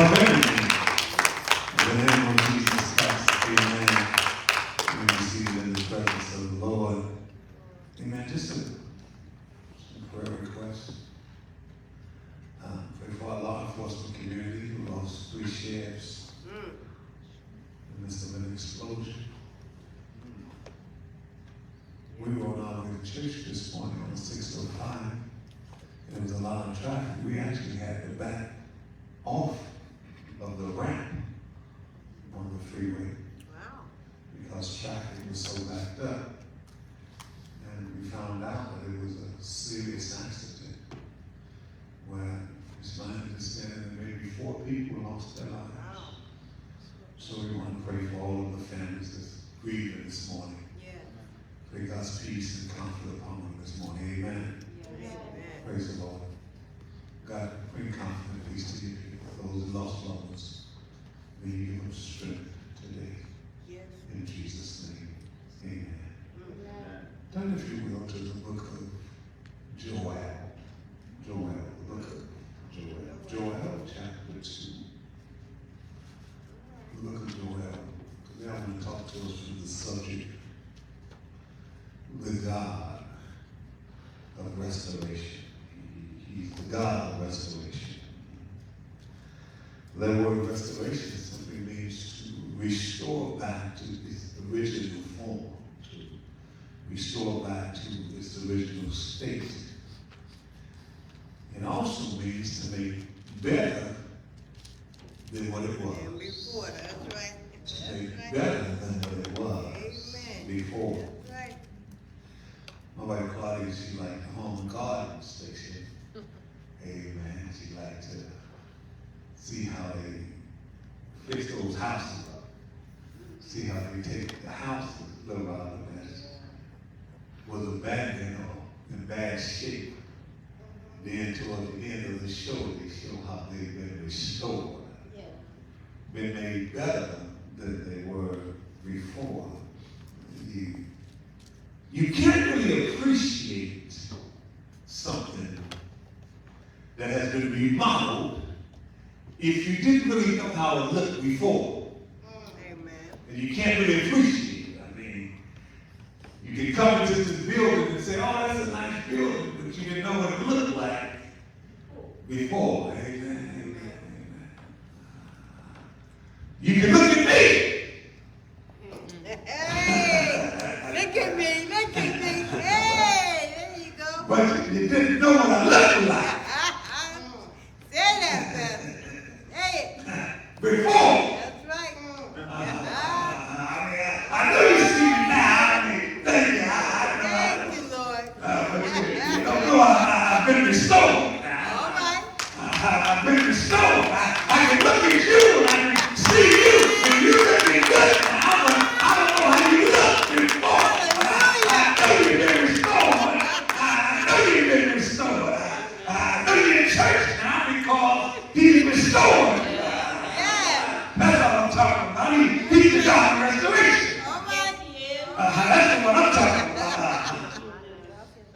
above every name. In the name of Jesus Christ, amen. We receive in the presence of the Lord. Amen. Just some prayer requests. Pray for our law enforcement community who lost 3 sheriffs in the midst of an explosion. We were on our way to church this morning on 605. There was a lot of traffic. We actually had to back off of the ramp on the freeway. Wow. Because traffic was so backed up. And we found out that it was a serious accident where it's my understanding that maybe 4 people lost their lives. Wow. So we want to pray for all of the families that's grieving this morning. Yeah. Pray God's peace and comfort upon them this morning. Amen. Yeah. Amen. Praise the Lord. God, bring comfort and peace to your people. Those who lost loved ones, may you give them strength today. Yes. In Jesus' name. Amen. Amen. Turn, if you will, to the book of Joel. Joel, the book of Joel. Joel chapter 2. The book of Joel. Today I want to talk to us from the subject, the God of restoration. He's the God of restoration. That word restoration simply means to restore back to its original form, to restore back to its original state. It also means to make better than what it was. Before, that's right. To make better than what it was. Amen. Before. That's right. My wife Claudia, she liked the home and garden station. Amen. She liked to see how they fix those houses up. See how they take the houses, little out of the mess, was abandoned or in bad shape. Then toward the end of the show, they show how they've been restored. Yeah. Been made better than they were before. You can't really appreciate something that has been remodeled if you didn't really know how it looked before. Amen. And you can't really appreciate it. I mean, you can come into this building and say, oh, that's a nice building, but you didn't know what it looked like before. Amen. Amen. Amen. You can look at me. Hey, look at me, look at me. Hey, there you go. But you didn't know what I looked like. Say that, Pastor. Say it. Before. That's right. I know you see me now. I mean, thank you. Thank you, Lord. But you don't know I've been restored now. All right. I've been restored. I can look at you and I can see you, and you look me good now, but I don't know how you look before. I know you've been restored. I know you've been restored. I know you're in church now because he's restored. That's what I'm talking about. He's the God of restoration. All right. That's what I'm talking about.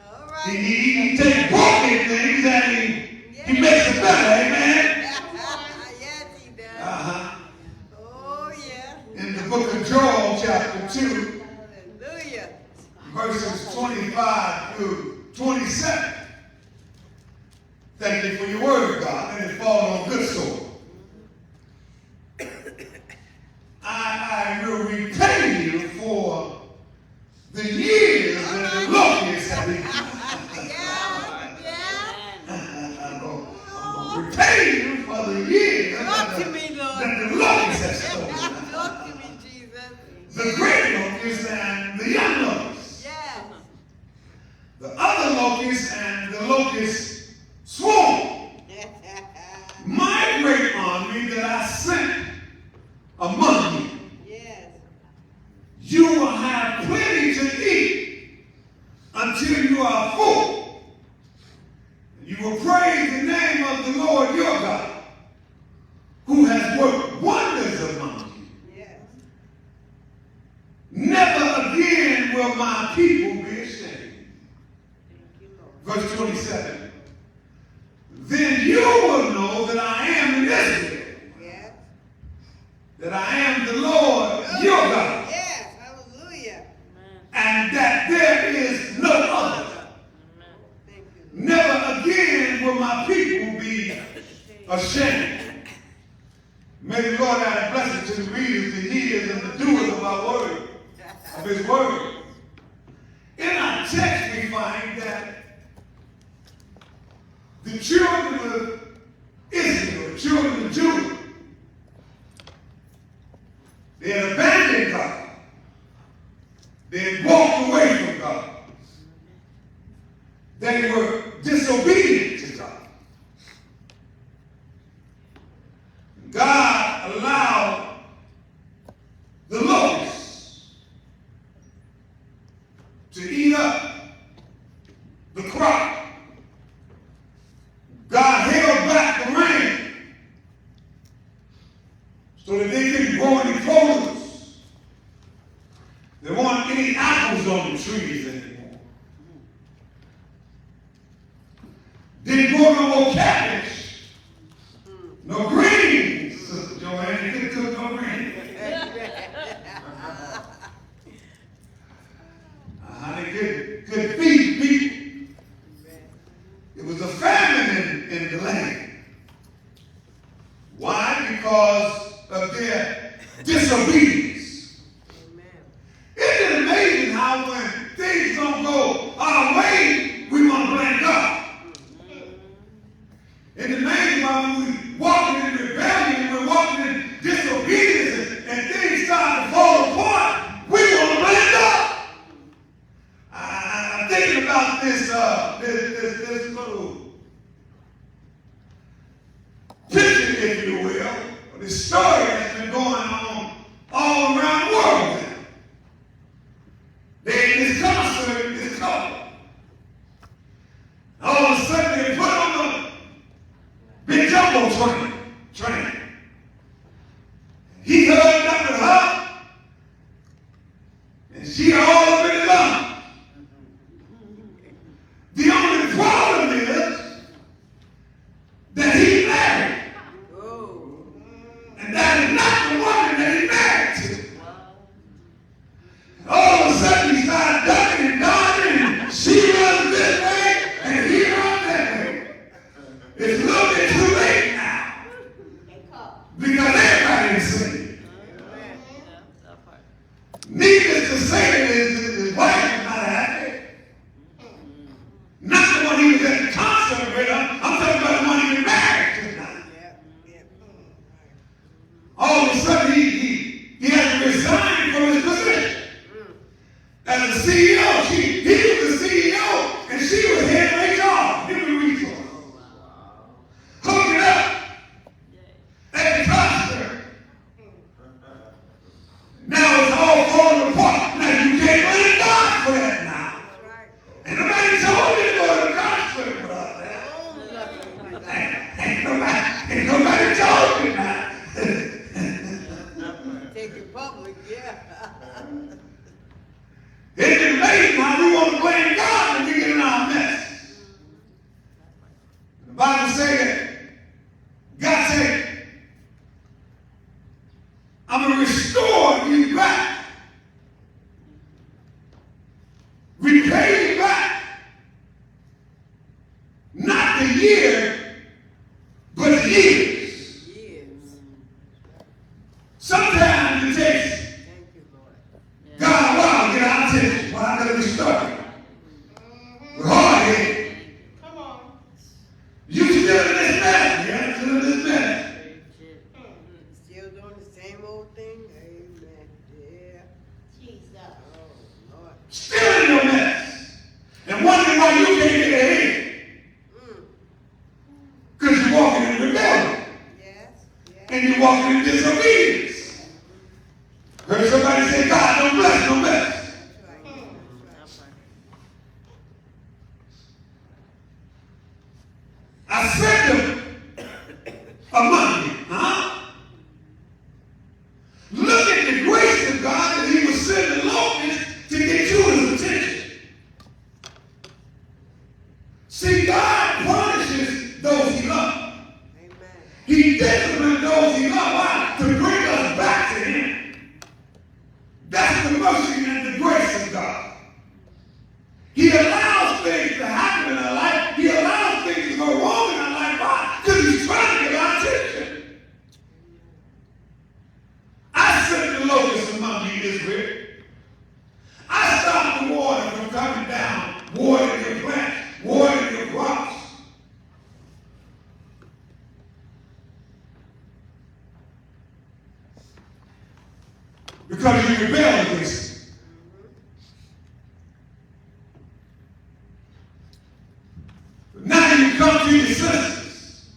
All right. He takes broken things and he makes it better. Amen. Yes, he does. Oh, yeah. In the book of Joel, chapter 2, Hallelujah. verses 25 through 27. Thank you for your word, God. Let it fall on good soil. I will repay you for the years that the locusts have eaten. I'm going to repay you for the years Talk to me, Lord. that the locusts have stolen. Talk to me, Jesus. The great locusts and the young locusts. Yeah. The other locusts and the locusts swarm. My great army that I sent among you. Yes. You will have plenty to eat until you are full. You will praise the name of the Lord your God, who has worked wonders among you. Yes. Never again will my people be ashamed. Thank you, Lord. Verse 27. Then you will know that I am in Israel. that I am the Lord your God. Yes, hallelujah. And that there is no other. Thank you. Never again will my people be ashamed. May the Lord add a blessing to the readers, the hearers, and the doers of our word, of his word. In our text, we find that the children of Israel, the children of Judah, they had abandoned God. They had walked away from God. They were disobedient to God. God allowed the locusts to eat up the crop. God held back the rain so that they couldn't grow any produce. There weren't any apples on the trees anymore. Didn't grow no more cabbage, no greens, Sister Joanne. You couldn't cook no greens. They couldn't feed people. It was a famine in the land. Why? Because of their disobedience. Amen. Isn't it amazing how when things don't go our way, we want to blame God? Isn't it amazing how when we're walking in rebellion, we're walking in disobedience, and things start to fall apart, we want to blame God? I'm thinking about this little picture, if you will, or this story that's been going on all around the world now. This concert is coming. All of a sudden they put on the big jumbo train. He hugged up with her, and she all up in his arms. The only problem is that he married. Oh. And that is not the woman that he married to. All of a sudden he started ducking and dodging, and she runs this way and he runs that way. It's a little bit too late now. Because everybody is sinning. Needless to say, his wife is not happy. Not the one he was at the concert with. I'm talking about the one he was married to now. All of a sudden, he had to resign from his position as the CEO. He was the CEO, and she was head of HR, human resources. Hook it up at the concert. Now it's all falling apart. Now you can't blame God for that now. And nobody told you to go to the concert about that. Ain't nobody told you that. Take it public, yeah. It's amazing how we want to blame God when we get in our mess. The Bible says that God said, I'm going to restore you back. Repay you back. Not the year, but the years. Years. Sometimes it takes Thank you, Lord. God a while to get our attention. Well, I got to restore you. We're hard headed. Come on. You still in this mess. Yeah, still in this mess. Still doing the same old thing? Amen. Yeah. Jesus. Oh, Lord. Still in your mess. And wondering why you can't get ahead. Because you're walking in rebellion. Yes. Yes. And you're walking in disobedience. Heard somebody say, God, don't bless, don't bless. That's right. That's right. I sent them among you. Huh? Look at the grace of God that he was sending locusts to get you his attention. See, God punishes those he loves. Amen. He disciplines those he loves. Why? To bring us back because you rebelled against him. But now you come to your senses.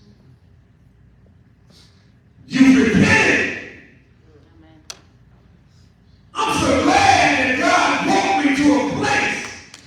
You repented. I'm so glad that God brought me to a place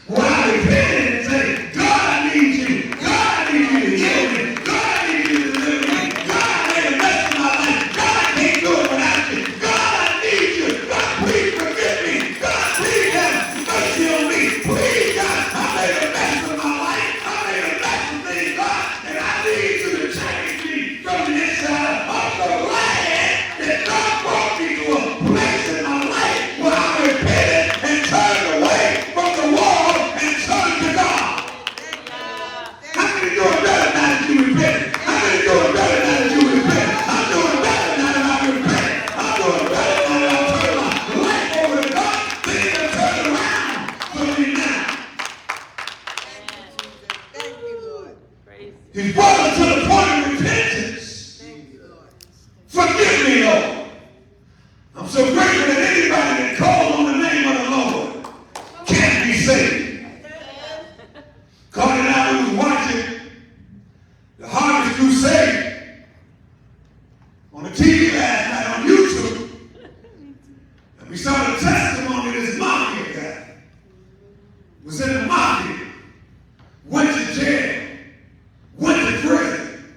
where I repented and said, God, I need you. God, I need you to heal me. God, I need you to deliver me. God, I made a mess of my life. God, I can't do it without you. God, I need you. God, please forgive me. God, please have mercy on me. Please, God, I made a mess of my life. I made a mess of things, God, and I need you to change me from the inside. I'm so glad that God brought me to a place in my life where I repented and turned away from the world and turned to God. How many doing better now that you repent? How many doing better now that you repent? I'm doing better now that I repent. I'm doing better now that I turn my life over to God. Things have turned around for me now. Thank you, Lord. He's brought us to the point of repentance. Thank you, Lord. Forgive me, Lord. I'm so grateful that anybody that calls on the name of the Lord can be saved. Carter and I was watching the Harvest Crusade on the TV last night on YouTube. And we saw the testimony of this mafia guy. Was in the mafia, went to jail, went to prison,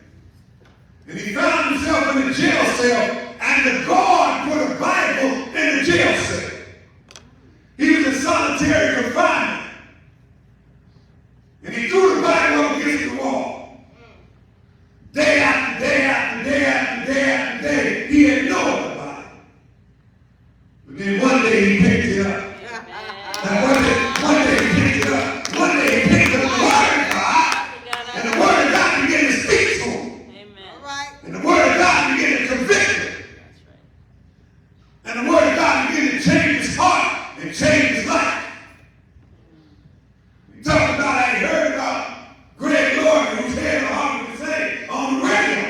and he found himself in a jail cell, and the guard put a Bible in the jail cell. He was in solitary confinement. And he threw the Bible up against the wall. Day after day after day after day after day, he ignored the Bible. But then one day he picked it up. And one day he picked it up. One day he picked up the Word of God. And the Word of God began to speak to him. All right. And the Word of God began to convict him. And the Word of God began to change his heart and change his life. We talked about, I heard about Greg Gordon, who's head of the Harvard Crusade, on the radio.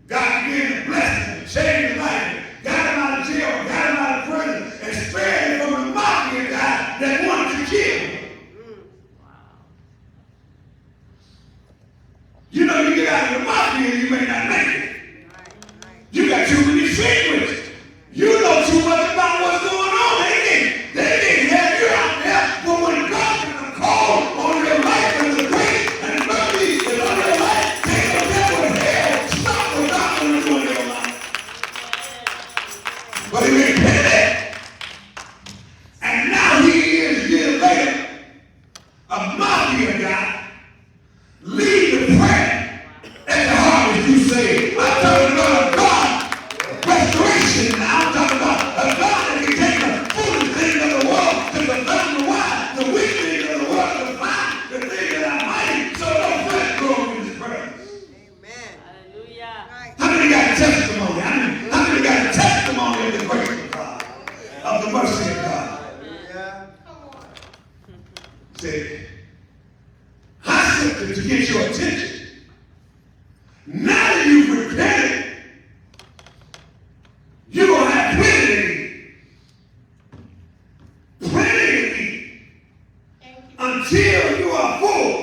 God began to bless him and change his life. Got him out of jail, got him out of prison, and spared him from the mafia guy that wanted to kill him. You know, you get out of the mafia and you may not make it. You got too many secrets. You know too much about what's going on. They didn't have you out there. But when God is a call on your life and the grace and the mercy is on your life, take the devil to hell. Stop what God is doing in your life. But he repented. And now he is years later, a mafia guy, leading the prayer at the Harvest Crusade. I'm talking about a God restoration. I'm talking about a God that can take the foolish things of the world to confound the wise, the weak things of the world to find the things that are mighty. So no flesh grow in his presence. Amen. Hallelujah. Right. How many got a testimony? How many got a testimony of the grace of God, of the mercy of God? Say, I said to get your attention. Now that you've repented, you're going to have plenty to eat. Plenty to eat. Until you are full.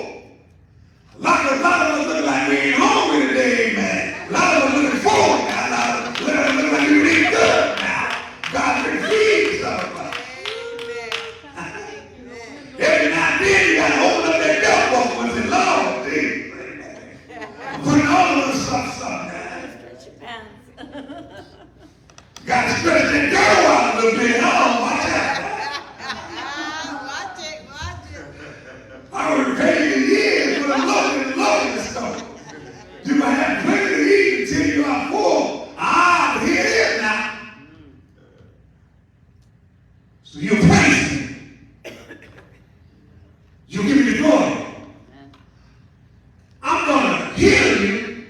A lot of us look like we ain't hungry today, amen. A lot of us looking full now. A lot of us look like we eat good now. God can feed some of us. Every now and then you got to open up that belt buckle and say, Lord, Jesus. Putting all of us stuff now. Stretch your pants. Got to stretch that girl out a little bit. Oh, watch out. Watch it. I would pay you years for the loading and stuff. You might have plenty to eat until you are full. But here it is now. So you praise me. You give me the glory. I'm going to heal you.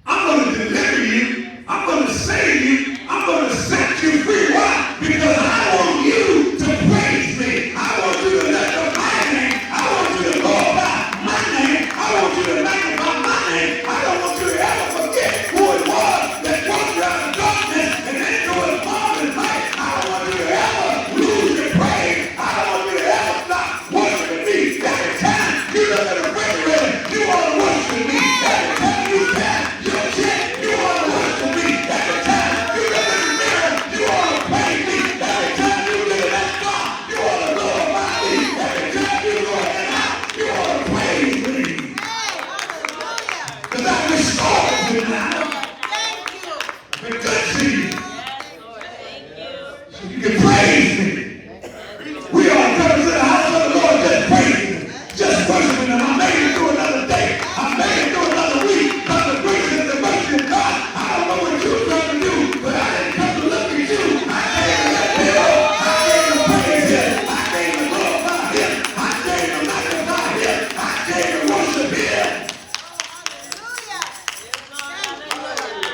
I'm going to deliver you. I'm going to save you. I'm going to set you free. Why? Because I want you to praise me. I want you to lift up my name. I want you to glorify my name. I want you to magnify my name. I don't want you to ever forget who it was that brought you out of darkness and into his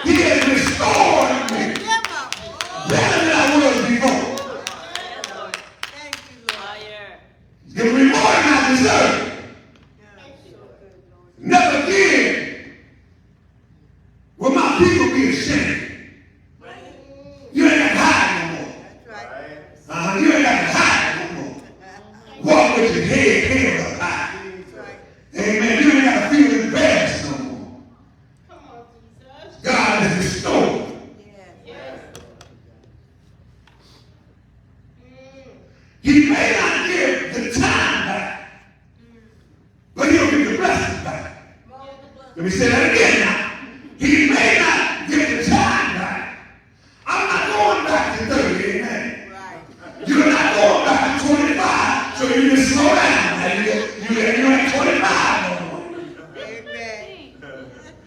He has restored me better than I was before. Thank you, Lord. Give me more than I deserve. Never again will my people be ashamed. You ain't got to hide no more. That's right. You ain't got to hide no more. Walk with your head up high. That's right. Amen. You ain't got to feel embarrassed no more. God has restored. Yes. He may not give the time back, but he'll give the blessing back. Let me say that again now. He may not give the time back. I'm not going back to 30, amen. Right. You're not going back to 25, so you can slow down. You ain't 25 no more. Amen.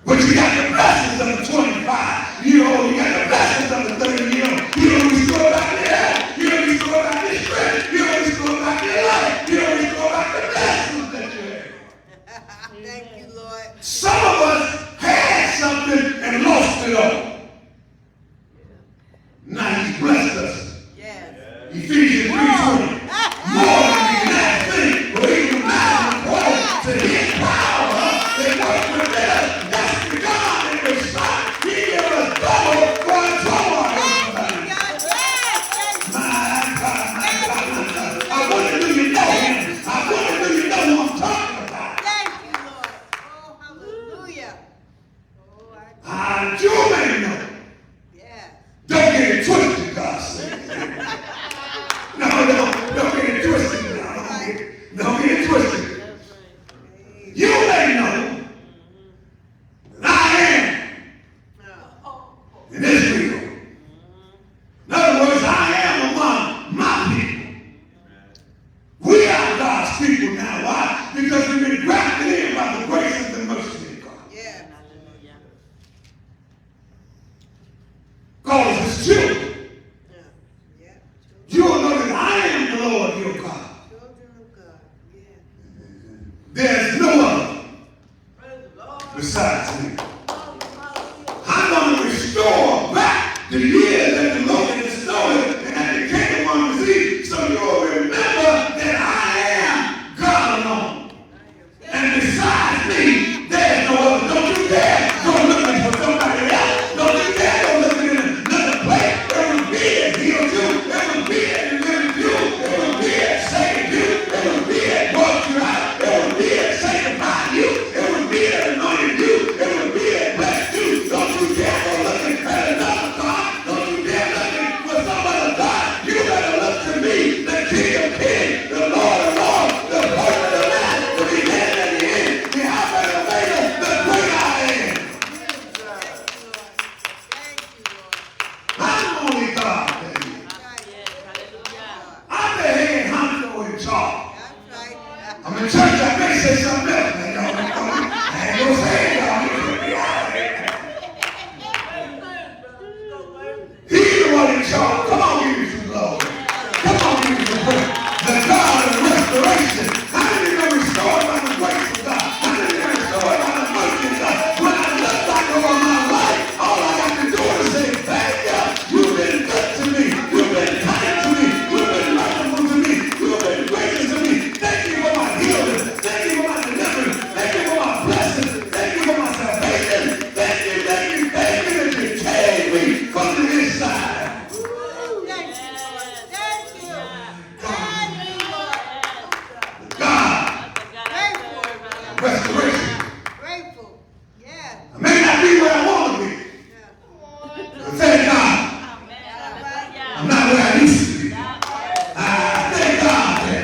But you got the blessings of the 25-year-old. You got the blessings of the 30-year-old. You don't restore back to health. You don't restore back to strength. You don't restore back to life. You don't restore back the blessings that you had. Thank you, Lord. Some of us had something and lost it all. Now he's blessed us. Yes. Ephesians 3:20. More than we can ask think, but even now according to his power that works within us. That's the God that responds. He gives us double for our trouble. My God. I wonder, do you know him? I wonder, do you know who I'm talking about? Thank you, Lord. Oh, hallelujah. Oh, You may know. yeah. Don't get it twisted, God says. No, don't get it twisted. Don't get it twisted. You may know that I am in Israel. In other words, I am among my people. We are God's people now. Why? Because we've been grafted in by the grace and the mercy of God. Yeah. God is his children. Yeah. You will know that I am the Lord your God. Children of God. Yeah. There's no other besides me. I'm going to restore back the years that the Lord has stolen and that the kingdom one received, so you'll remember that I am God alone. And besides me, there's no other. Don't you dare go looking for somebody else. Don't you dare go looking in another place. It was me that healed you. It was me that delivered you. It was me that saved you. It was me that brought you out. It was me that sanctified you. It was me that anointed you. It was me that blessed you. Don't you dare go looking at another God. Don't you dare looking for some other God. You better look to me, the King of Kings, the Lord of Lords, the first and the last, the beginning and the end, the Alpha and Omega, the great I am. Thank you, Lord. I'm the only God, baby. I'm the head honcho in charge. That's right. I'm in church, I may say something else. Man, y'all, I ain't gonna say it, y'all. He's the one in charge. Come on, give me some love. Come on, give me some praise. The God of restoration. How did he get restored by the grace of God? How did he get restored by the mercy of God? When I look back over my life, all I got to do is say, thank you. You've been good to me. You've been kind to me. You've been merciful to me. You've been gracious to me. Thank you for my healing. Thank you for my deliverance. Thank you for my blessing. Thank you for my salvation. Thank you that you carried me from the inside. Thank you, Lord. Thank you. Thank you, Lord. God, Grateful. restoration. Grateful. Yeah. I may not be where I want to be, but thank God I'm not where I used to be. Thank God that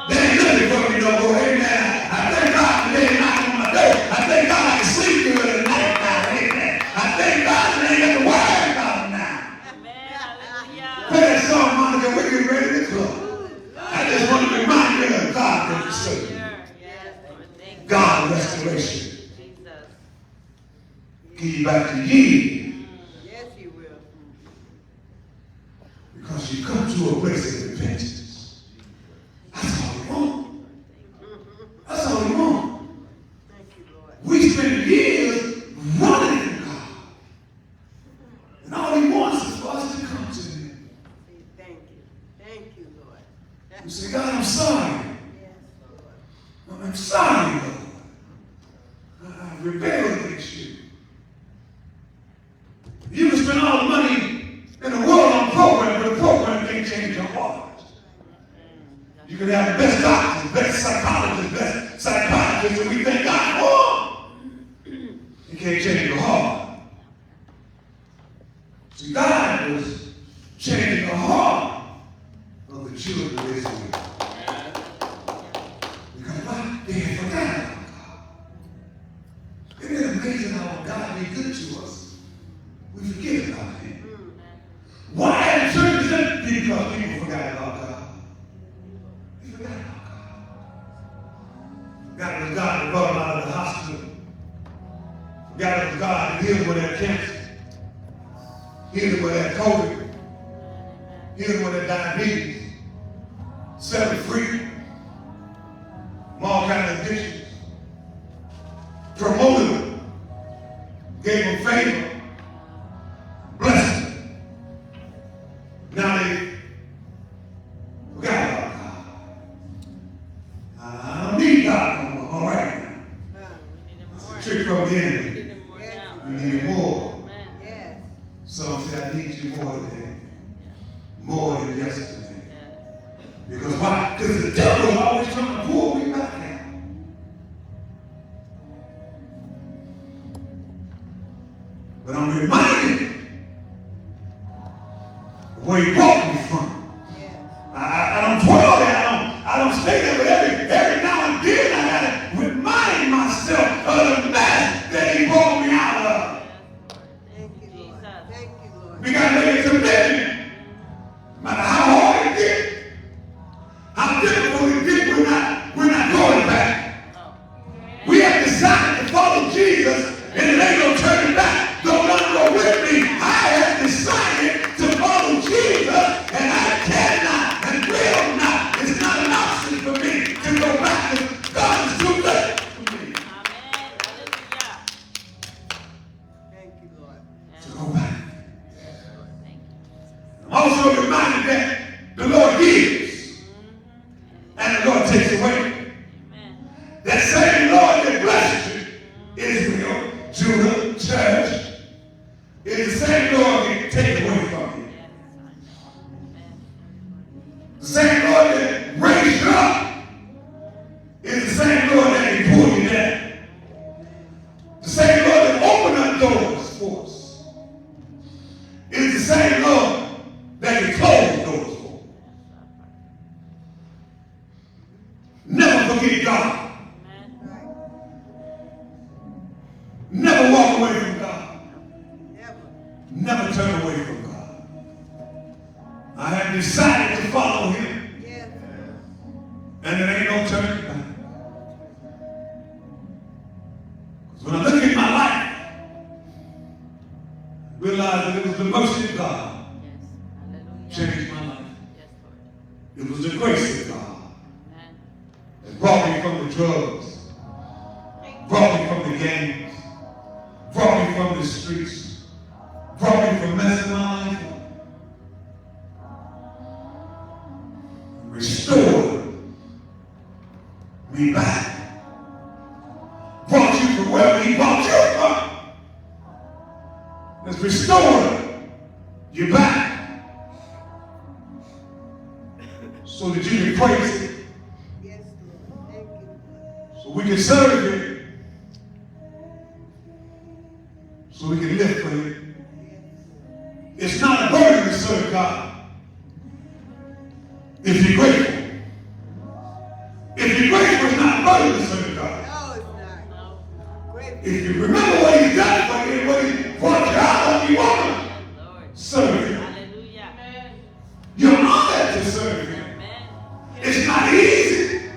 they ain't looking for me no more. Amen. I thank God that they ain't knocking on my door. I thank God I can sleep through it at night now. Amen. I thank God that they ain't got to worry about them now. Play that song, Monica, we're getting ready to close. I just want to remind you of God that you serve. God restoration. Give you back to ye. Yes, he will. Because you come to a place of repentance. That's all we want. That's all we want. Thank you, Lord. We spend years running from God. sorry. I'm sorry, Lord. I rebelled against you. You can spend all the money in the world on program, but the program can't change your heart. You can have the best doctors, best psychologists, best psychiatrists, and we thank God for them. You can't change your heart. See, God was changing the heart of the children of Israel. Because why? They had forgotten about God. Isn't it amazing how God be good to us? We forget about Him. Why in churches? Because people forgot about God. They forgot about God. Forgot it was God that brought them out of the hospital. Forgot it was God that healed them with that cancer. Healed them with that COVID. Healed them with that diabetes. Set them free from all kinds of addictions. Promoted them. Gave them favor. Blessed them. Now they forgot about God. I don't need God no more. All right now. It's a trick from the enemy. We need more. Some say, I need you more today. More than yesterday. Because why? Because the devil is always trying to pull me back out. But I'm reminded of where he brought me from. I don't dwell there. I don't stay there. But every now and then I got to remind myself of the mess that he brought me out of. We got to make a commitment. No matter how hard it gets, how difficult it gets, we're not going back. We have decided to follow Jesus, and it ain't no turning back. Don't let go with me. I have decided to follow Jesus, and I cannot and will not. It's not an option for me to go back. God is too good for me. Thank you, Lord. To go back. I'm also reminded that the Lord gives and the Lord takes away. That same Lord that blessed you, Israel, Judah, church, is the same Lord that can take away from you. The same Lord that raised you up is the same Lord that can pull you down. The same Lord that opened up doors for us is the same Lord that can close doors for. Never forget God. Never walk away from God. Never turn away from God. I have decided to follow Him. And there ain't no turning back. Because when I look at my life, I realize that it was the mercy of God changed my life. It was the grace of God that brought me from the drugs, brought me from the gangs, brought me from the streets, brought me from messing my life up, restored me back, brought you from where He brought you from. Has restored you back. So that you can praise Him. Yes, Lord. Thank you. So we can serve Him. So we can live for Him. It's not a burden to serve God. If you're grateful. If you're grateful, it's not a burden to serve God. No, it's not. Grateful. If you remember what He's done for you, what He brought you out of, you want to serve Him. You're honored to serve Him. It's not easy.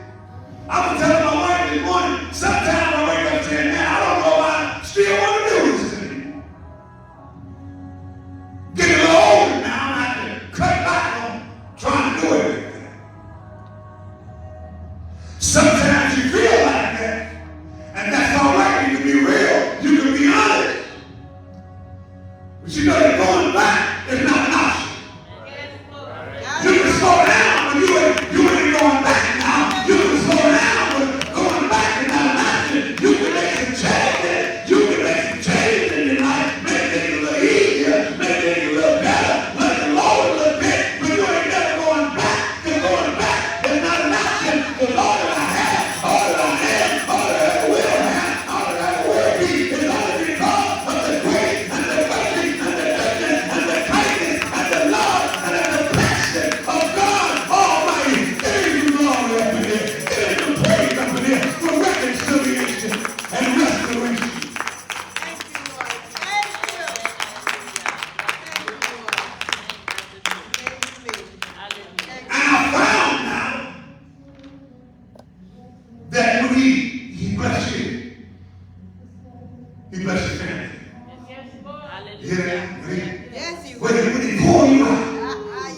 I was telling my wife this morning, sometimes I wake up saying, man, I don't know why I still want to do this thing. Getting a little older now, I have to cut back on trying to do everything. Sometimes you feel like that, and that's all right. You can be real. You can be honest. But you know that going back is not an option. You can slow down, but you ain't going back. You hear that? Yes, he When will. he pour you out,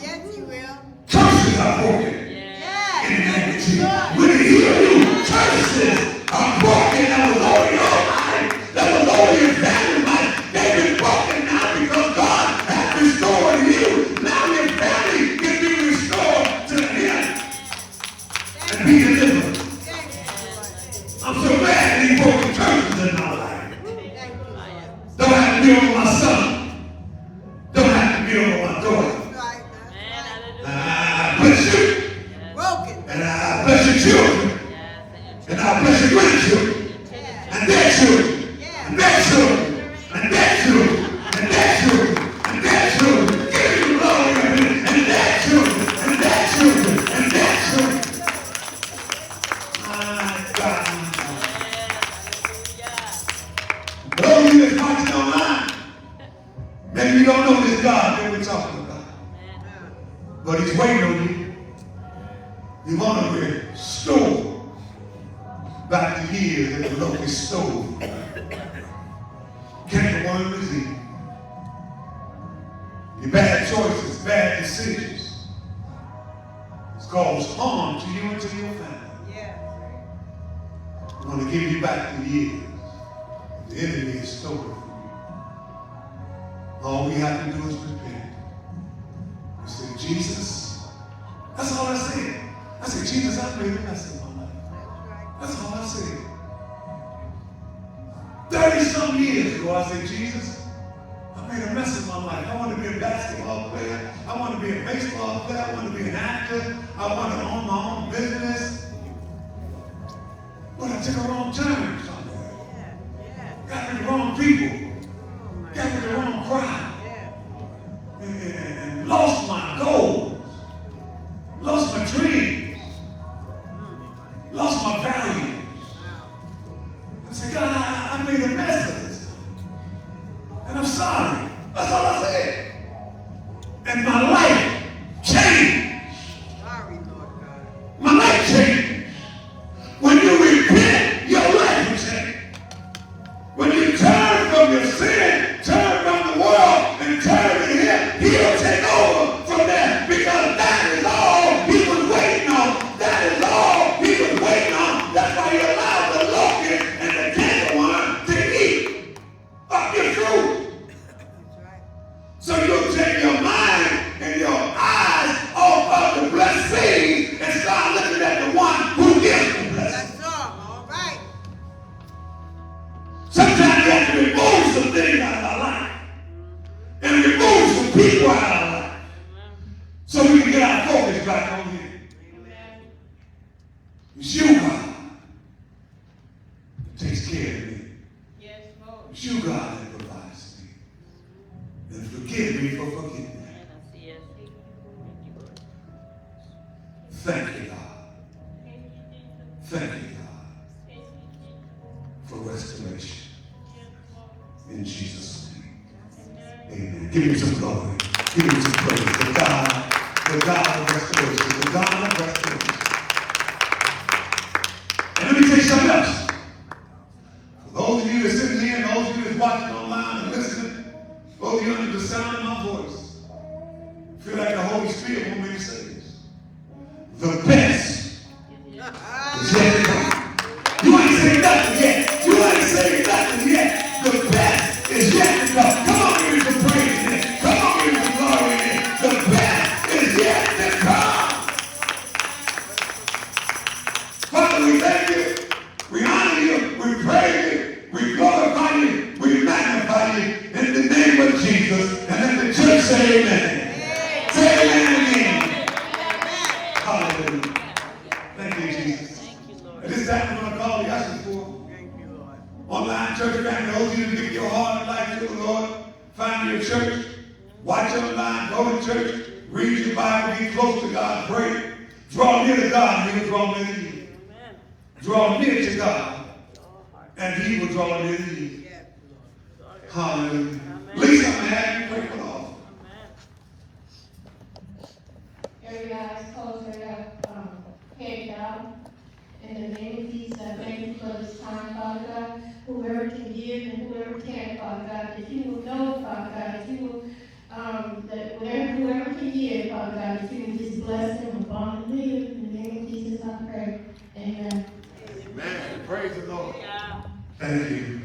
Yes, he will. curses are broken. Yes. In the name of Jesus. When he heal you, curses are broken. That was over your life. That was over your family life. They've been broken now because God has restored you. Now your family can be restored to him and be delivered. I'm so glad that he broke the curses in my life. Don't have to be over my son. Don't have to be over my daughter. I bless you. And I bless your children. And I bless your grandchildren. And their children. And their children. And their children. And their children. And their children. Give you glory. And their children. And their children. And their children. My God. Those of you that's watching online, maybe you don't know this God that we're talking about. But he's waiting on you. You want to restore back the years that the locust stole. Can't one disease. Your bad choices, bad decisions. It's caused harm to you and to your family. I want to give you back the years the enemy has stolen from you. All we have to do is repent. You say, Jesus, that's all I said. I said, Jesus, I made a mess of my life. That's all I said. 30-some years ago, I said, Jesus, I made a mess of my life. I want to be a basketball player. I want to be a baseball player. I want to be an actor. I want to own my own business. But I took a wrong turn somewhere. Got with the wrong people. Got with the wrong crowd. And lost my goals. Lost my dreams. Lost my values. I said, God, I made a mess of this. And I'm sorry. That's all I said. And my life changed. Sorry, Lord God. My life changed. When you repent, your life will change. When you turn from your sin, turn from the world, and turn to him, he'll take over from there. Because that is all he was waiting on. That is all he was waiting on. That's why he allowed the locust and the cankerworm to eat up your fruit. So you'll take your mind and your eyes off of the blessing and start looking at the one who gives the blessing. That's all right. Sometimes you have to remove some things out of our life and remove some people out of our life so we can get our focus back on him. It's you, God, that takes care of me. It's you, God, that provides me. And forgive me for forgetting that. Thank you, God. Thank you, God, for restoration. In Jesus' name. Amen. Give him some glory. Give him some praise. The God of restoration. The God of restoration. And let me tell you something else. For those of you that are sitting here and those of you that are watching online and listening, those of you under the sound of my voice, feel like the Holy Spirit want me to say this. The best is yet to come. You ain't saying nothing yet. You ain't saying nothing yet. The best is yet to come. Come on, give me some praise in it. Come on, give me some glory in it. The best is yet to come. Father, we thank you. We honor you. We praise you. We glorify you. We magnify you in the name of Jesus. And let the church say amen. Say amen again. Hallelujah. Thank you, Jesus. At this time, we're going to call the ushers for online church family. Those of you to give your heart and life to the Lord. Find your church. Watch online. Go to church. Read your Bible. Be close to God. Pray. Draw near to God, and he will draw near to you. Draw near to God, and he will draw near to you. Hallelujah. Lisa, I'm going to have you pray for all. Every eyes closed, every head down. In the name of Jesus, I thank you for this time, Father God. Whoever can give and whoever can, Father God, if you will know, Father God, here, Father God, that you can just bless them abundantly. In the name of Jesus, I pray. Amen. Amen. Praise the Lord. Yeah. Thank you.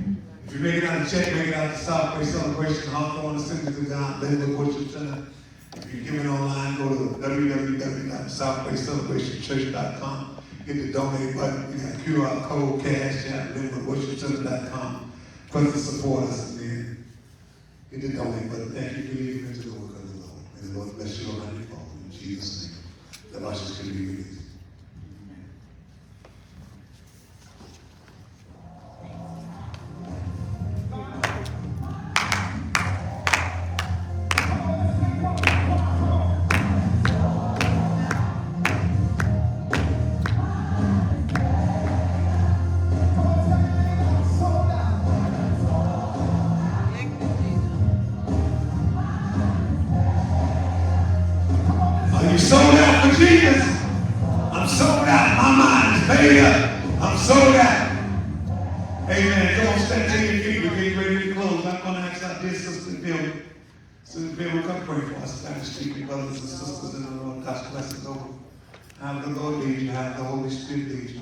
If you make it out of check, make it out to Southway Celebration, Hawthorne Assembly of God, Lynwood Worship Center. If you're giving online, go to www.southwaycelebrationchurch.com. Hit the donate button. We got QR code, cash app, LynwoodWorshipCenter.com. Please support us and then hit the donate button. Thank you for leaving into the work of the Lord. May the Lord bless you already, Father. In Jesus' name. The ushers can be released. Are you sold out for Jesus? I'm sold out. My mind is made up. I'm sold out. Amen. Come on, stand to your feet. We're getting ready to close. I'm going to ask our dear Sister Bill. Sister Bill will come pray for us. Spanish speaking brothers and sisters in the Lord. God's blessings over. Have the Lord lead you. Have the Holy Spirit lead you.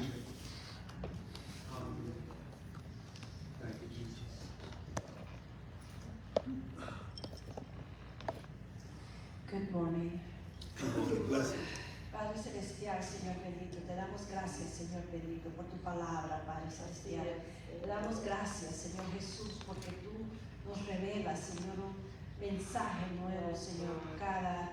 Thank you, Jesus. Good morning. Blessing. Padre Celestial, Señor bendito, te damos gracias, Señor bendito, por tu palabra, Padre Celestial. Te damos gracias, Señor Jesús, porque tú nos revelas, Señor, un mensaje nuevo, Señor, cada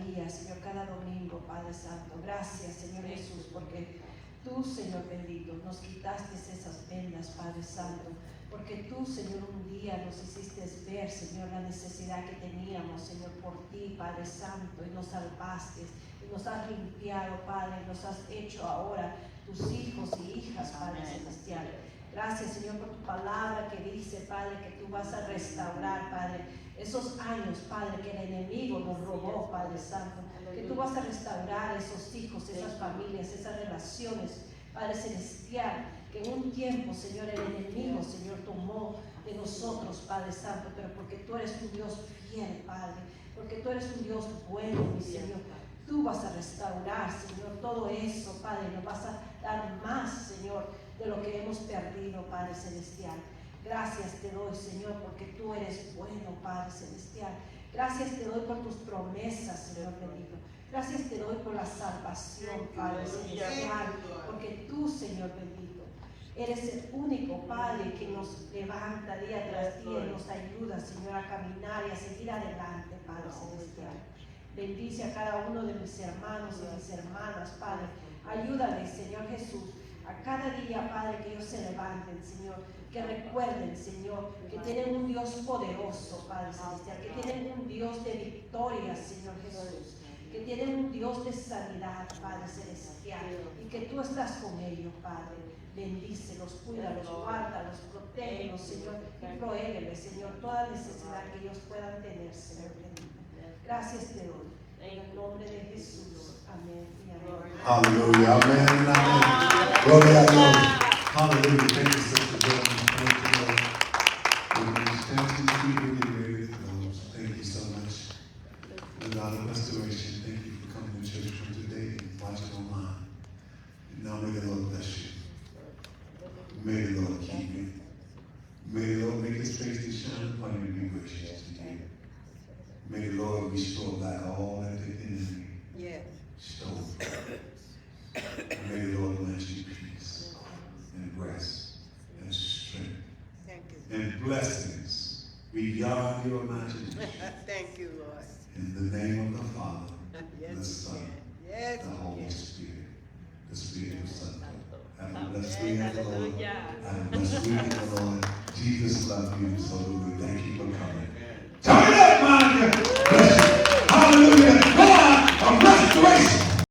día, Señor, cada domingo, Padre Santo. Gracias, Señor Jesús, porque tú, Señor bendito, nos quitaste esas vendas, Padre Santo. Porque tú, Señor, un día nos hiciste ver, Señor, la necesidad que teníamos, Señor, por ti, Padre Santo, y nos salvaste, y nos has limpiado, Padre, y nos has hecho ahora tus hijos y hijas, Padre Celestial. Gracias, Señor, por tu palabra que dice, Padre, que tú vas a restaurar, Padre, esos años, Padre, que el enemigo nos robó, Padre Santo, que tú vas a restaurar esos hijos, esas familias, esas relaciones, Padre Celestial, que en un tiempo, Señor, el enemigo, Señor, tomó de nosotros, Padre Santo, pero porque tú eres un Dios fiel, Padre, porque tú eres un Dios bueno, mi Señor, tú vas a restaurar, Señor, todo eso, Padre, nos vas a dar más, Señor, de lo que hemos perdido, Padre Celestial. Gracias te doy, Señor, porque tú eres bueno, Padre Celestial. Gracias te doy por tus promesas, Señor bendito. Gracias te doy por la salvación, Padre Celestial, porque tú, Señor bendito, eres el único Padre que nos levanta día tras día y nos ayuda, Señor, a caminar y a seguir adelante, Padre Celestial. Bendice a cada uno de mis hermanos y mis hermanas, Padre. Ayúdales, Señor Jesús, a cada día, Padre, que ellos se levanten, Señor, que recuerden, Señor, que tienen un Dios poderoso, Padre Celestial, que tienen un Dios de victoria, Señor Jesús, que tienen un Dios de sanidad, Padre Celestial, y que tú estás con ellos, Padre. Bendícelos, cuídalos, guárdalos, protégelos, Señor, y prohébeles, Señor, toda necesidad que ellos puedan tener, Señor bendito. Gracias te doy, en el nombre de Jesús. Amén y amén. Hallelujah. Amen. Amen. Glory to God. Hallelujah. Thank you, Sister Jordan. Thank you, Lord. Amen. Stand to your feet and get ready to close. Thank you so much. The God of restoration, thank you for coming to church from today and watching online. And now may the Lord bless you. May the Lord keep you. May the Lord make his face to shine upon you and be gracious to you. May the Lord restore back all that the enemy stole. And may the Lord grant you peace and rest and strength and blessings beyond your imagination. Thank you, Lord. In the name of the Father, Yes, the Son, yes, the Holy Spirit, the Spirit of Son. Have a blessed week in the Lord. Have a blessed week in the Lord. Jesus loves you, so we thank you for coming. Turn it up!